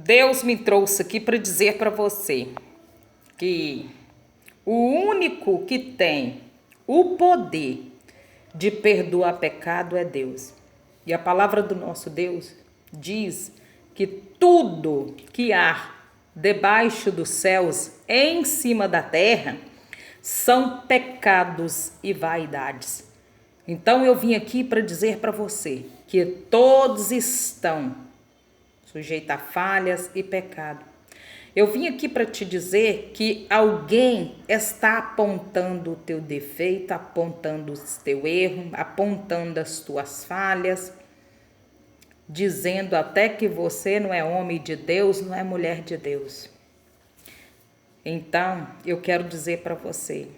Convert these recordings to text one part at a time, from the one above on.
Deus me trouxe aqui para dizer para você que o único que tem o poder de perdoar pecado é Deus. E a palavra do nosso Deus diz que tudo que há debaixo dos céus, em cima da terra, são pecados e vaidades. Então eu vim aqui para dizer para você que todos estão sujeitos a falhas e pecado. Eu vim aqui para te dizer que alguém está apontando o teu defeito, apontando o teu erro, apontando as tuas falhas, dizendo até que você não é homem de Deus, não é mulher de Deus. Então, eu quero dizer para você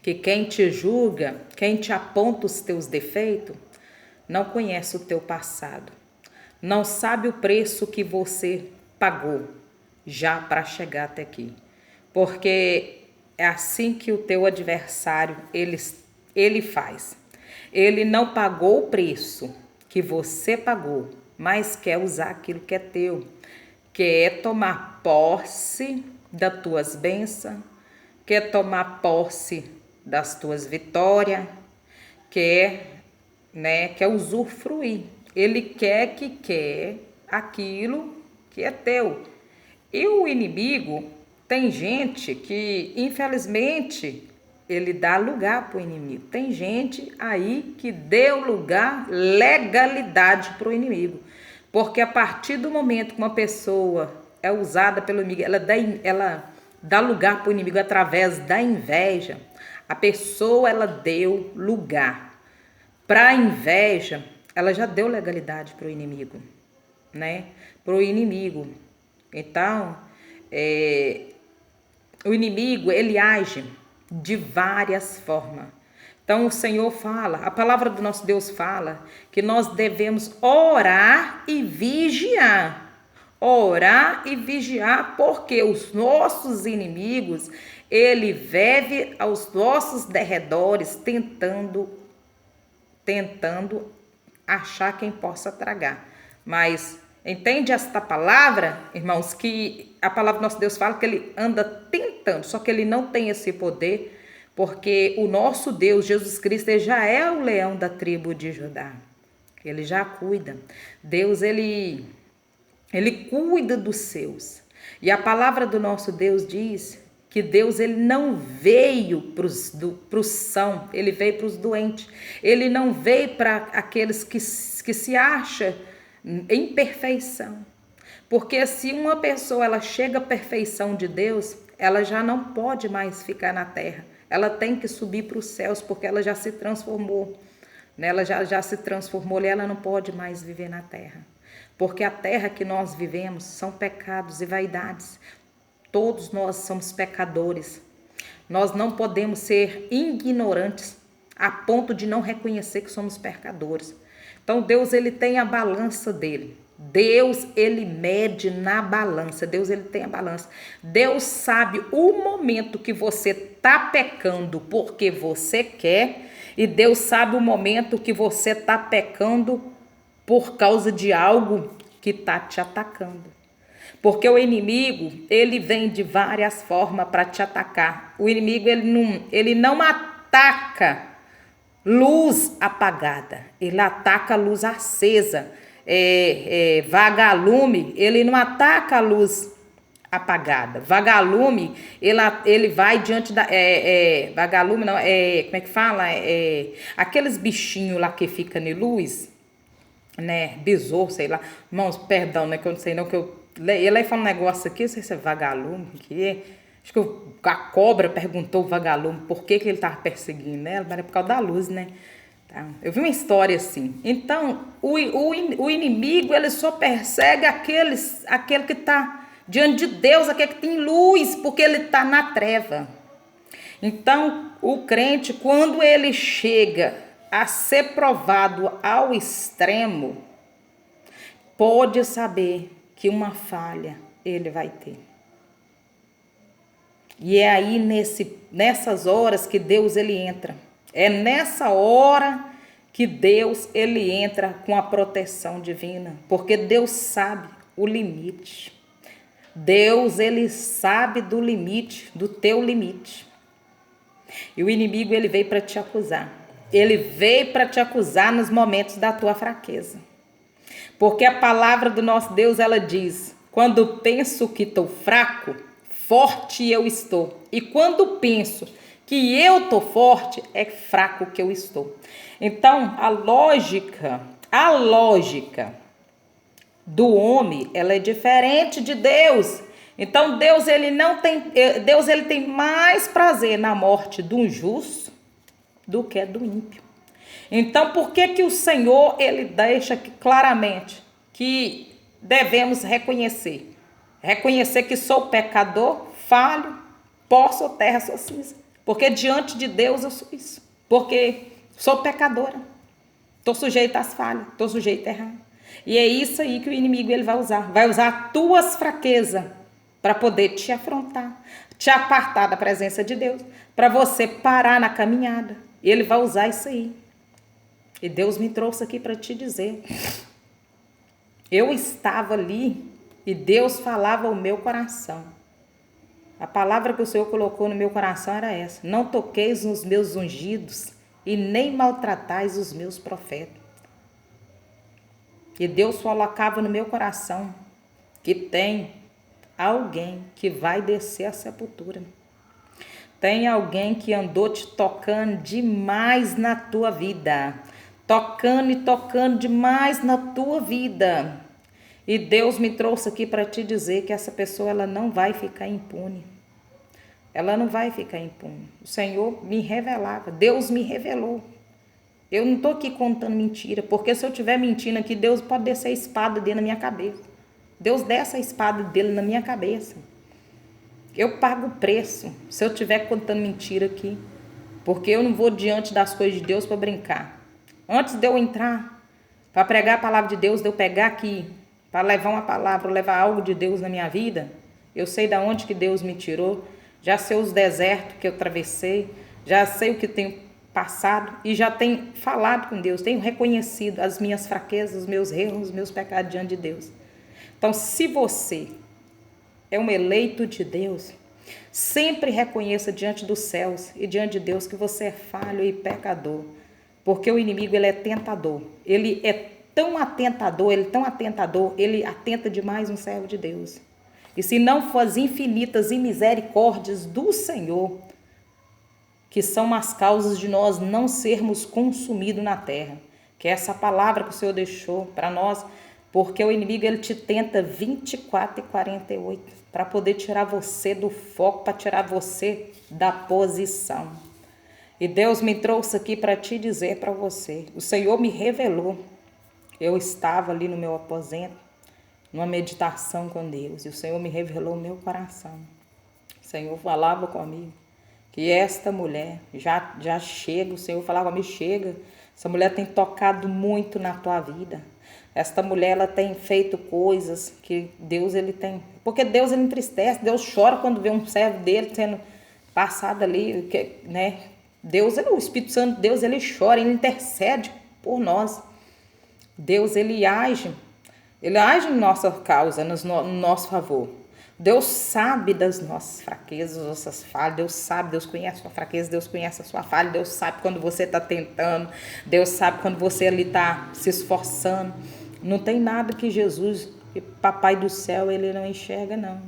que quem te julga, quem te aponta os teus defeitos, não conhece o teu passado, não sabe o preço que você pagou já para chegar até aqui, porque é assim que o teu adversário ele faz. Ele não pagou o preço que você pagou, mas quer usar aquilo que é teu, quer tomar posse das tuas bênçãos, quer tomar posse das tuas vitórias, quer usufruir. Ele quer aquilo que é teu. E o inimigo, tem gente que, infelizmente, ele dá lugar para o inimigo. Tem gente aí que deu lugar, legalidade para o inimigo. Porque a partir do momento que uma pessoa é usada pelo inimigo, ela dá lugar para o inimigo através da inveja. A pessoa, ela deu lugar. Para a inveja, ela já deu legalidade para o inimigo, né? Para o inimigo. Então, o inimigo, ele age de várias formas. Então, o Senhor fala, a palavra do nosso Deus fala que nós devemos orar e vigiar. Orar e vigiar, porque os nossos inimigos, ele vive aos nossos derredores tentando achar quem possa tragar. Mas entende esta palavra, irmãos, que a palavra do nosso Deus fala que ele anda tentando, só que ele não tem esse poder, porque o nosso Deus, Jesus Cristo, ele já é o leão da tribo de Judá. Ele já cuida. Deus, ele cuida dos seus. E a palavra do nosso Deus diz que Deus, ele não veio para os sãos, ele veio para os doentes. Ele não veio para aqueles que se acham em perfeição. Porque se uma pessoa ela chega à perfeição de Deus, ela já não pode mais ficar na terra. Ela tem que subir para os céus, porque ela já se transformou. Ela já se transformou e ela não pode mais viver na terra. Porque a terra que nós vivemos são pecados e vaidades. Todos nós somos pecadores. Nós não podemos ser ignorantes a ponto de não reconhecer que somos pecadores. Então Deus, ele tem a balança dele. Deus, ele mede na balança. Deus, ele tem a balança. Deus sabe o momento que você está pecando porque você quer, e Deus sabe o momento que você está pecando por causa de algo que está te atacando. Porque o inimigo, ele vem de várias formas para te atacar. O inimigo, ele não ataca luz apagada, ele ataca luz acesa. Vagalume, ele não ataca a luz apagada. Vagalume, ele vai diante da... vagalume não, como é que fala? Aqueles bichinhos lá que ficam na luz, né? Besouro, sei lá. Irmãos, perdão, né? Que eu não sei não, que ele aí fala um negócio aqui, não sei se é vagalume, que é. Acho que a cobra perguntou o vagalume por que ele estava perseguindo ela, mas é por causa da luz, né? Tá? Eu vi uma história assim. Então, o inimigo, ele só persegue aquele que está diante de Deus, aquele que tem luz, porque ele está na treva. Então, o crente, quando ele chega a ser provado ao extremo, pode saber que uma falha ele vai ter. E é aí nessas horas que Deus, ele entra. É nessa hora que Deus, ele entra com a proteção divina. Porque Deus sabe o limite. Deus, ele sabe do limite, do teu limite. E o inimigo, ele veio para te acusar. Ele veio para te acusar nos momentos da tua fraqueza. Porque a palavra do nosso Deus, ela diz: quando penso que estou fraco, forte eu estou. E quando penso que eu estou forte, é fraco que eu estou. Então, a lógica do homem, ela é diferente de Deus. Então, Deus ele tem mais prazer na morte do injusto do que do ímpio. Então, por que o Senhor, ele deixa claramente que devemos reconhecer? Reconhecer que sou pecador, falho, pó, sou terra, sou cinza. Porque diante de Deus eu sou isso. Porque sou pecadora. Estou sujeita às falhas, estou sujeita a errar. E é isso aí que o inimigo ele vai usar. Vai usar tuas fraquezas para poder te afrontar, te apartar da presença de Deus, para você parar na caminhada. Ele vai usar isso aí. E Deus me trouxe aqui para te dizer. Eu estava ali e Deus falava ao meu coração. A palavra que o Senhor colocou no meu coração era essa: não toqueis nos meus ungidos e nem maltratais os meus profetas. E Deus colocava no meu coração que tem alguém que vai descer a sepultura. Tem alguém que andou te tocando demais na tua vida. Tocando e tocando demais na tua vida. E Deus me trouxe aqui para te dizer que essa pessoa ela não vai ficar impune. Ela não vai ficar impune. O Senhor me revelava, Deus me revelou. Eu não estou aqui contando mentira, porque se eu estiver mentindo aqui, Deus pode descer a espada dele na minha cabeça. Deus desce a espada dele na minha cabeça. Eu pago o preço se eu estiver contando mentira aqui, porque eu não vou diante das coisas de Deus para brincar. Antes de eu entrar para pregar a palavra de Deus, de eu pegar aqui para levar uma palavra, levar algo de Deus na minha vida, eu sei de onde que Deus me tirou, já sei os desertos que eu atravessei, já sei o que tenho passado e já tenho falado com Deus, tenho reconhecido as minhas fraquezas, os meus erros, os meus pecados diante de Deus. Então, se você é um eleito de Deus, sempre reconheça diante dos céus e diante de Deus que você é falho e pecador, porque o inimigo ele é tentador, ele é tão atentador, ele atenta demais um servo de Deus. E se não for as infinitas e misericórdias do Senhor, que são as causas de nós não sermos consumidos na terra, que é essa palavra que o Senhor deixou para nós, porque o inimigo ele te tenta 24/48 para poder tirar você do foco, para tirar você da posição. E Deus me trouxe aqui para te dizer para você, o Senhor me revelou. Eu estava ali no meu aposento, numa meditação com Deus, e o Senhor me revelou o meu coração. O Senhor falava comigo que esta mulher já chega, o Senhor falava comigo, chega, essa mulher tem tocado muito na tua vida. Esta mulher, ela tem feito coisas que Deus, ele tem... Porque Deus, ele entristece, Deus chora quando vê um servo dele sendo passado ali, né? Deus, o Espírito Santo de Deus, ele chora, ele intercede por nós. Deus, ele age em nossa causa, no nosso favor. Deus sabe das nossas fraquezas, das nossas falhas, Deus sabe, Deus conhece a sua fraqueza, Deus conhece a sua falha, Deus sabe quando você está tentando, Deus sabe quando você ali está se esforçando. Não tem nada que Jesus, que Papai do céu, ele não enxerga, não.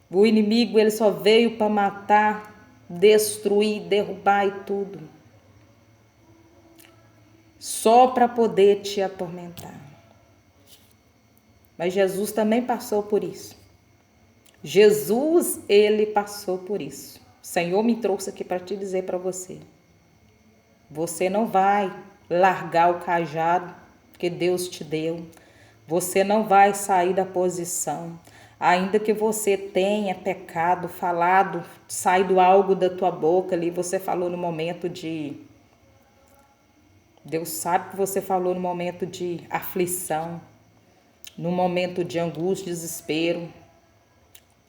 O inimigo, ele só veio para matar, destruir, derrubar e tudo. Só para poder te atormentar. Mas Jesus também passou por isso. Jesus, ele passou por isso. O Senhor me trouxe aqui para te dizer para você. Você não vai largar o cajado que Deus te deu. Você não vai sair da posição. Ainda que você tenha pecado, falado, saído algo da tua boca ali, você falou no momento de... Deus sabe que você falou no momento de aflição, no momento de angústia, desespero.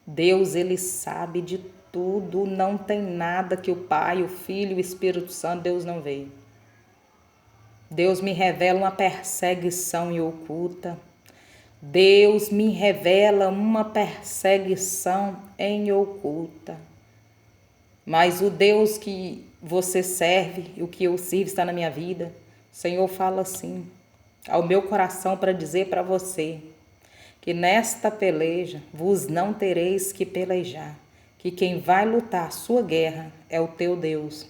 Deus, ele sabe de tudo, não tem nada que o Pai, o Filho e o Espírito Santo, Deus não vê. Deus me revela uma perseguição em oculta. Deus me revela uma perseguição em oculta. Mas o Deus que você serve e o que eu sirvo está na minha vida. O Senhor fala assim ao meu coração para dizer para você que nesta peleja vos não tereis que pelejar, que quem vai lutar a sua guerra é o teu Deus,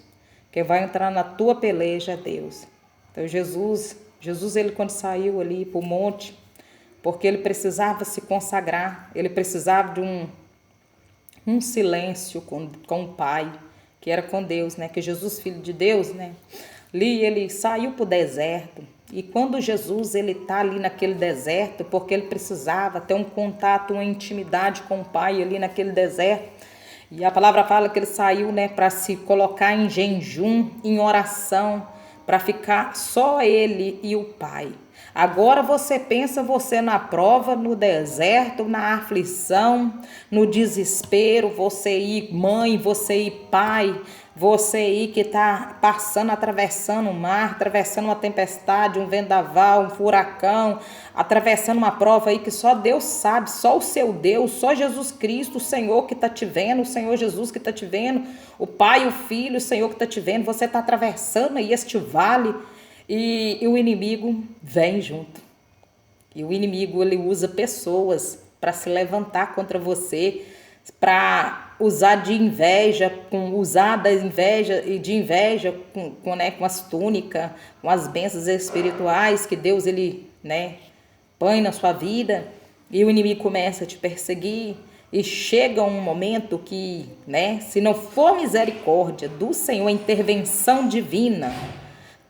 quem vai entrar na tua peleja é Deus. Então Jesus ele quando saiu ali para o monte, porque ele precisava se consagrar, ele precisava de um silêncio com o Pai, que era com Deus, né? Que Jesus, filho de Deus, né? Ali ele saiu para o deserto. E quando Jesus ele está ali naquele deserto, porque ele precisava ter um contato, uma intimidade com o Pai ali naquele deserto. E a palavra fala que ele saiu, né, para se colocar em jejum, em oração, para ficar só ele e o Pai. Agora você pensa você na prova, no deserto, na aflição, no desespero, você ir mãe, você ir pai, você ir que está passando, atravessando o mar, atravessando uma tempestade, um vendaval, um furacão, atravessando uma prova aí que só Deus sabe, só o seu Deus, só Jesus Cristo, o Senhor que está te vendo, o Senhor Jesus que está te vendo, o Pai, o Filho, o Senhor que está te vendo, você está atravessando aí este vale. E o inimigo vem junto. E o inimigo ele usa pessoas para se levantar contra você, para usar da inveja com as túnicas, com as bênçãos espirituais que Deus ele, né, põe na sua vida. E o inimigo começa a te perseguir. E chega um momento que, né, se não for misericórdia do Senhor, a intervenção divina,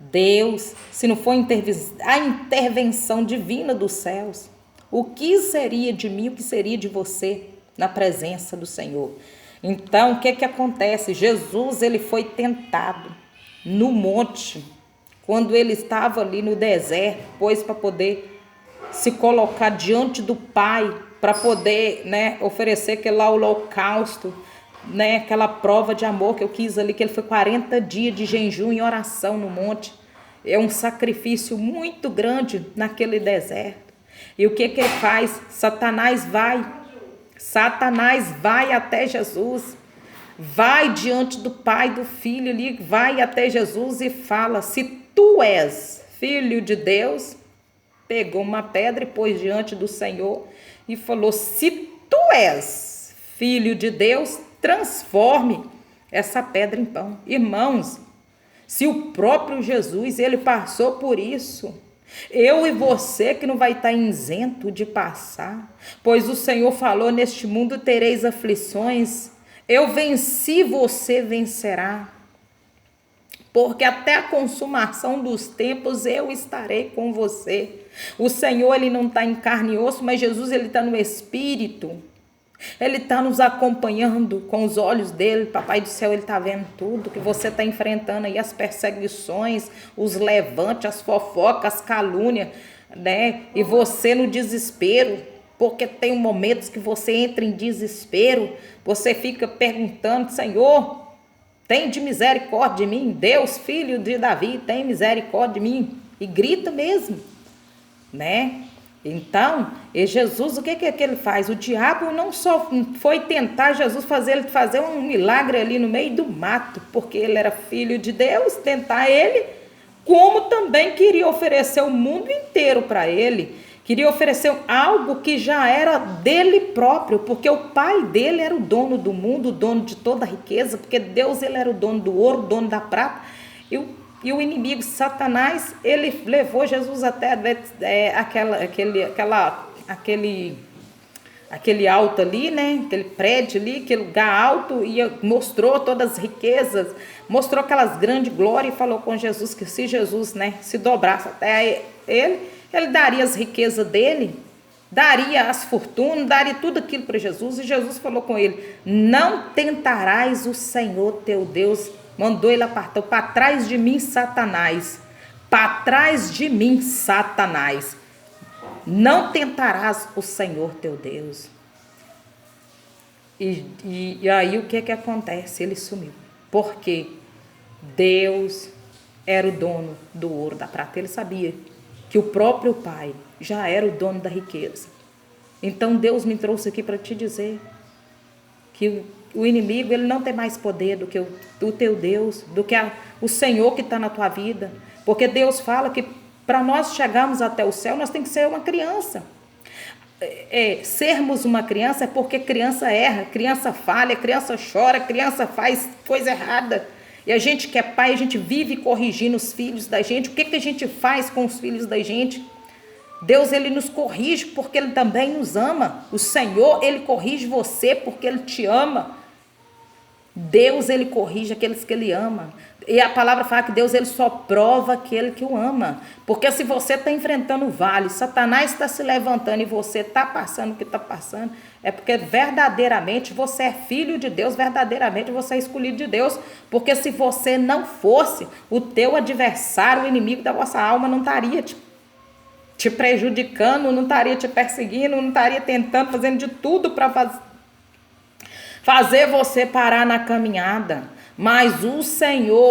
Deus, se não for a intervenção divina dos céus, o que seria de mim, o que seria de você na presença do Senhor? Então, o que acontece? Jesus, ele foi tentado no monte, quando ele estava ali no deserto, pois para poder se colocar diante do Pai, para poder, né, oferecer aquele lá holocausto, né, aquela prova de amor que eu quis ali, que ele foi 40 dias de jejum e oração no monte. É um sacrifício muito grande naquele deserto. E o que ele faz? Satanás vai até Jesus, vai diante do Pai, do Filho ali, vai até Jesus e fala: se tu és filho de Deus, pegou uma pedra e pôs diante do Senhor e falou: se tu és filho de Deus, transforme essa pedra em pão. Irmãos, se o próprio Jesus, ele passou por isso, eu e você que não vai estar isento de passar, pois o Senhor falou: neste mundo tereis aflições, eu venci, você vencerá, porque até a consumação dos tempos eu estarei com você. O Senhor, ele não está em carne e osso, mas Jesus, ele está no Espírito. Ele está nos acompanhando com os olhos dele. Papai do céu, ele está vendo tudo que você está enfrentando aí, as perseguições, os levantes, as fofocas, as calúnias, né? E você no desespero, porque tem momentos que você entra em desespero, você fica perguntando: Senhor, tem de misericórdia de mim? Deus, filho de Davi, tem misericórdia de mim? E grita mesmo, né? Então, e Jesus, o que ele faz? O diabo não só foi tentar Jesus fazer um milagre ali no meio do mato, porque ele era filho de Deus, tentar ele, como também queria oferecer o mundo inteiro para ele, queria oferecer algo que já era dele próprio, porque o pai dele era o dono do mundo, o dono de toda a riqueza, porque Deus, ele era o dono do ouro, o dono da prata, e o inimigo, Satanás, ele levou Jesus até aquele alto ali, né? Aquele prédio ali, aquele lugar alto, e mostrou todas as riquezas, mostrou aquelas grandes glórias e falou com Jesus que se Jesus, né, se dobrasse até ele daria as riquezas dele, daria as fortunas, daria tudo aquilo para Jesus. E Jesus falou com ele: não tentarás o Senhor teu Deus. Mandou ele apartar: para trás de mim, Satanás, para trás de mim, Satanás, não tentarás o Senhor teu Deus. E aí o que acontece? Ele sumiu, porque Deus era o dono do ouro, da prata. Ele sabia que o próprio Pai já era o dono da riqueza. Então Deus me trouxe aqui para te dizer que o inimigo ele não tem mais poder do que o teu Deus, do que o Senhor que está na tua vida. Porque Deus fala que para nós chegarmos até o céu, nós temos que ser uma criança. Sermos uma criança é porque criança erra, criança falha, criança chora, criança faz coisa errada. E a gente que é pai, a gente vive corrigindo os filhos da gente. O que a gente faz com os filhos da gente? Deus, ele nos corrige porque ele também nos ama. O Senhor, ele corrige você porque ele te ama. Deus, ele corrige aqueles que ele ama. E a palavra fala que Deus, ele só prova aquele que o ama. Porque se você está enfrentando o vale, Satanás está se levantando e você está passando o que está passando, é porque verdadeiramente você é filho de Deus, verdadeiramente você é escolhido de Deus. Porque se você não fosse, o teu adversário, o inimigo da vossa alma, não estaria te prejudicando, não estaria te perseguindo, não estaria tentando, fazendo de tudo para fazer você parar na caminhada. Mas o Senhor,